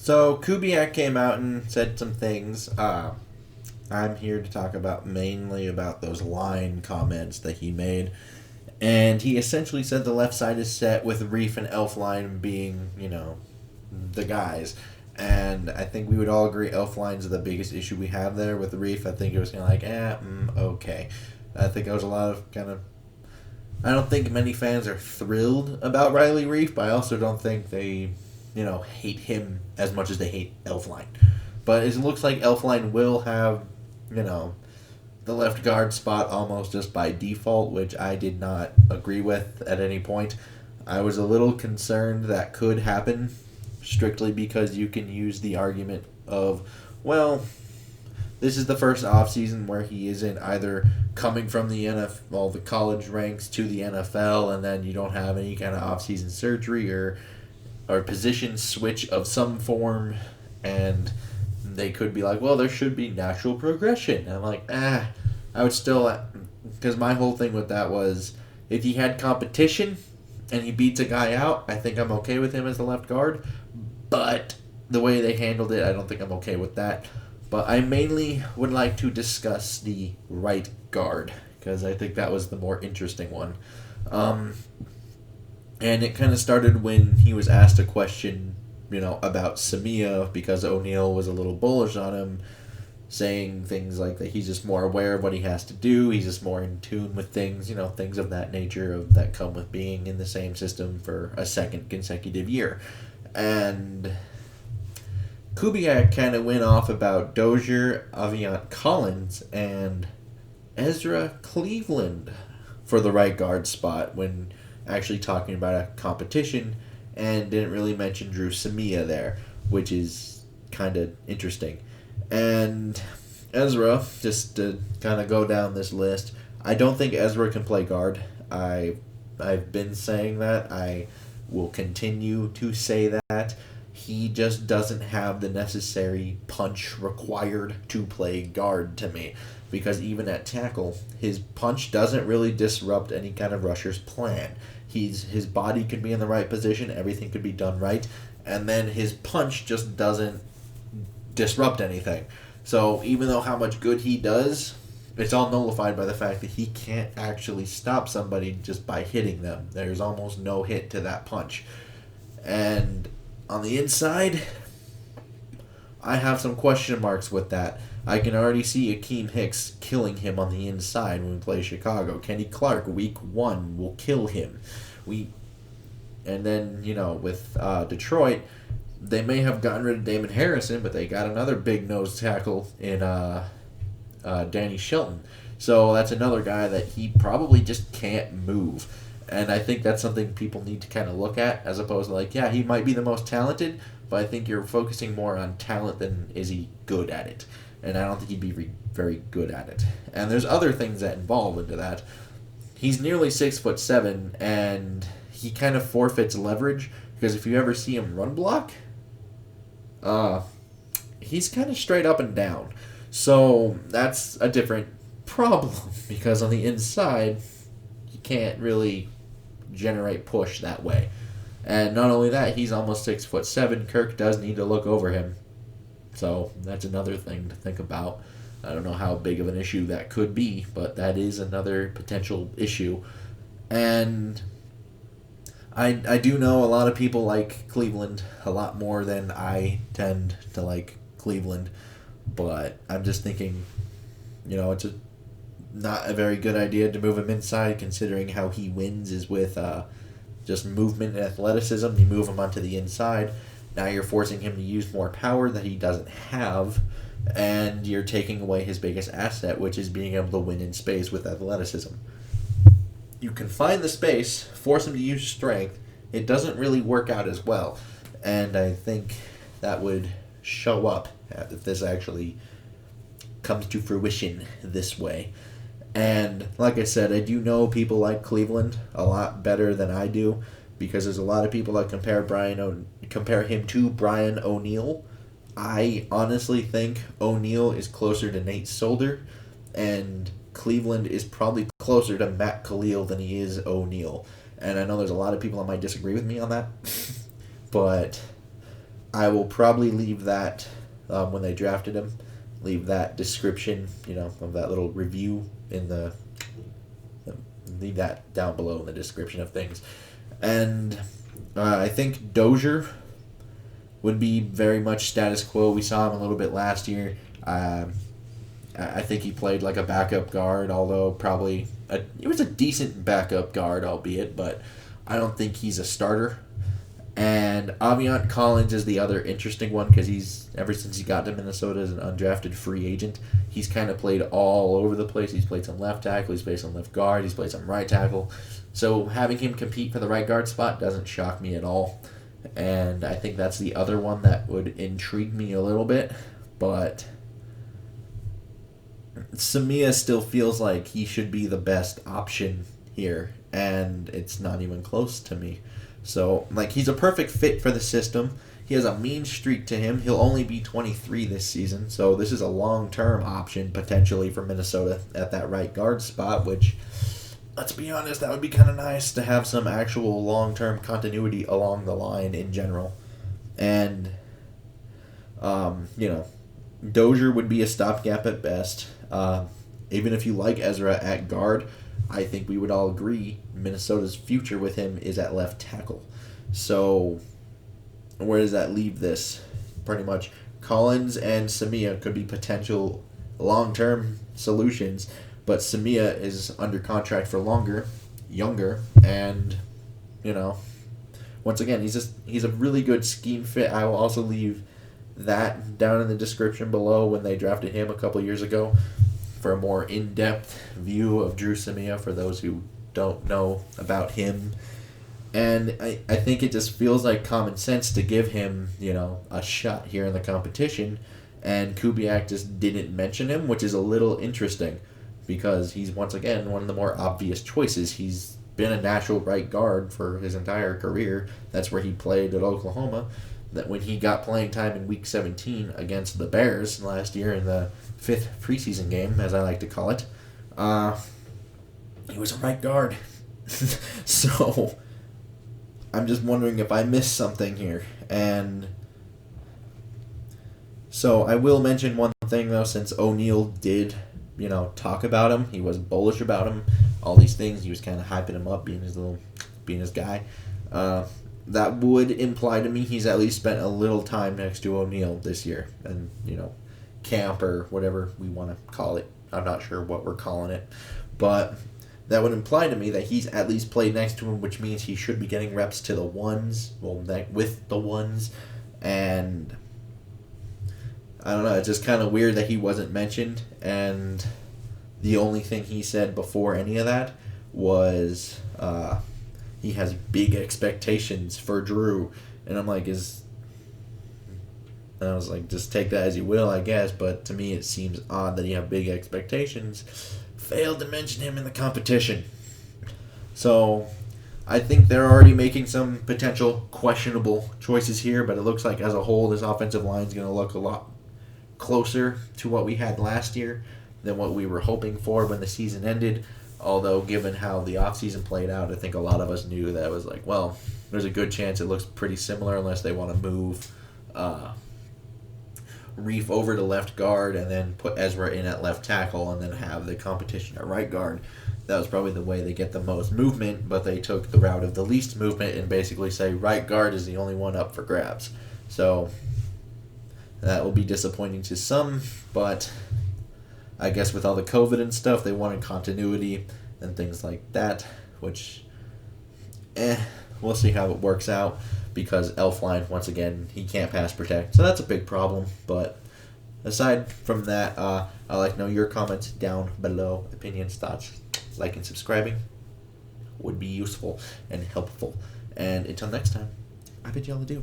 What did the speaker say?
So Kubiak came out and said some things. I'm here to talk about mainly about those line comments that he made. And he essentially said the left side is set with Reiff and Elflien being, the guys. And I think we would all agree Elflien's the biggest issue we have there. With Reiff, I think it was kind of like, okay. I think there was a lot of kind of... I don't think many fans are thrilled about Riley Reiff, but I also don't think they, hate him as much as they hate Elflien. But it looks like Elflien will have, the left guard spot almost just by default, which I did not agree with at any point. I was a little concerned that could happen, strictly because you can use the argument of, well, this is the first offseason where he isn't either coming from the NFL, the college ranks to the NFL, and then you don't have any kind of offseason surgery or position switch of some form, and they could be like, well, there should be natural progression. And I'm like, I would still, because my whole thing with that was, if he had competition and he beats a guy out, I think I'm okay with him as the left guard. But the way they handled it, I don't think I'm okay with that. But I mainly would like to discuss the right guard, because I think that was the more interesting one. And it kind of started when he was asked a question, about Samia, because O'Neal was a little bullish on him, saying things like that he's just more aware of what he has to do, he's just more in tune with things, things of that nature that come with being in the same system for a second consecutive year. And Kubiak kind of went off about Dozier, Aviant Collins, and Ezra Cleveland for the right guard spot when actually talking about a competition, and didn't really mention Drew Samia there, which is kind of interesting. And Ezra, just to kind of go down this list, I don't think Ezra can play guard. I've been saying that. I will continue to say that. He just doesn't have the necessary punch required to play guard to me. Because even at tackle, his punch doesn't really disrupt any kind of rusher's plan. His body could be in the right position, everything could be done right, and then his punch just doesn't disrupt anything. So even though how much good he does, it's all nullified by the fact that he can't actually stop somebody just by hitting them. There's almost no hit to that punch. And on the inside, I have some question marks with that. I can already see Akeem Hicks killing him on the inside when we play Chicago. Kenny Clark, week 1, will kill him. And then, with Detroit, they may have gotten rid of Damon Harrison, but they got another big nose tackle in Danny Shelton. So that's another guy that he probably just can't move. And I think that's something people need to kind of look at, as opposed to like, yeah, he might be the most talented, but I think you're focusing more on talent than is he good at it. And I don't think he'd be very good at it. And there's other things that involve into that. He's nearly 6'7", and he kind of forfeits leverage, because if you ever see him run block, he's kind of straight up and down. So that's a different problem, because on the inside, you can't really generate push that way. And not only that, he's almost 6'7". Kirk does need to look over him. So that's another thing to think about. I don't know how big of an issue that could be, but that is another potential issue. And I do know a lot of people like Cleveland a lot more than I tend to like Cleveland. But I'm just thinking, it's not a very good idea to move him inside, considering how he wins is with just movement and athleticism. You move him onto the inside. Now you're forcing him to use more power that he doesn't have, and you're taking away his biggest asset, which is being able to win in space with athleticism. You can find the space, force him to use strength. It doesn't really work out as well, and I think that would show up if this actually comes to fruition this way. And like I said, I do know people like Cleveland a lot better than I do, because there's a lot of people that compare him to Brian O'Neal. I honestly think O'Neal is closer to Nate Solder, and Cleveland is probably closer to Matt Khalil than he is O'Neal. And I know there's a lot of people that might disagree with me on that, but I will probably leave that when they drafted him. Leave that description, of that little review in the. Leave that down below in the description of things. And I think Dozier would be very much status quo. We saw him a little bit last year. I think he played like a backup guard, although probably it was a decent backup guard, albeit, but I don't think he's a starter. And Aviant Collins is the other interesting one because he's, ever since he got to Minnesota as an undrafted free agent, he's kind of played all over the place. He's played some left tackle, he's played some left guard, he's played some right tackle. So having him compete for the right guard spot doesn't shock me at all. And I think that's the other one that would intrigue me a little bit. But Samia still feels like he should be the best option here, and it's not even close to me. So, he's a perfect fit for the system. He has a mean streak to him. He'll only be 23 this season, so this is a long-term option, potentially, for Minnesota at that right guard spot, which, let's be honest, that would be kind of nice to have some actual long-term continuity along the line in general. And, Dozier would be a stopgap at best. Even if you like Ezra at guard, I think we would all agree Minnesota's future with him is at left tackle. So, where does that leave this? Pretty much, Collins and Samia could be potential long-term solutions, but Samia is under contract for longer, younger, and, once again, he's a really good scheme fit. I will also leave that down in the description below when they drafted him a couple years ago for a more in-depth view of Drew Samia for those who don't know about him. And I think it just feels like common sense to give him, a shot here in the competition. And Kubiak just didn't mention him, which is a little interesting because he's, once again, one of the more obvious choices. He's been a natural right guard for his entire career. That's where he played at Oklahoma. That when he got playing time in Week 17 against the Bears last year in the 5th preseason game, as I like to call it, he was a right guard. So, I'm just wondering if I missed something here. And so, I will mention one thing, though, since O'Neal did, talk about him. He was bullish about him. All these things. He was kind of hyping him up, being his guy. That would imply to me he's at least spent a little time next to O'Neal this year. And, camp or whatever we want to call it. I'm not sure what we're calling it. But that would imply to me that he's at least played next to him, which means he should be getting reps to the ones. Well, with the ones. And I don't know. It's just kind of weird that he wasn't mentioned. And the only thing he said before any of that was he has big expectations for Drew. And I'm like, I was like, just take that as you will, I guess. But to me, it seems odd that you have big expectations. Failed to mention him in the competition. So, I think they're already making some potential questionable choices here. But it looks like as a whole, this offensive line is going to look a lot closer to what we had last year than what we were hoping for when the season ended. Although, given how the offseason played out, I think a lot of us knew that it was like, well, there's a good chance it looks pretty similar unless they want to move Reiff over to left guard and then put Ezra in at left tackle and then have the competition at right guard. That was probably the way they get the most movement, but they took the route of the least movement and basically say right guard is the only one up for grabs. So that will be disappointing to some, but I guess with all the COVID and stuff, they wanted continuity and things like that, which, we'll see how it works out. Because Elflien, once again, he can't pass protect. So that's a big problem. But aside from that, I'd like to know your comments down below. Opinions, thoughts, like and subscribing would be useful and helpful. And until next time, I bid y'all adieu.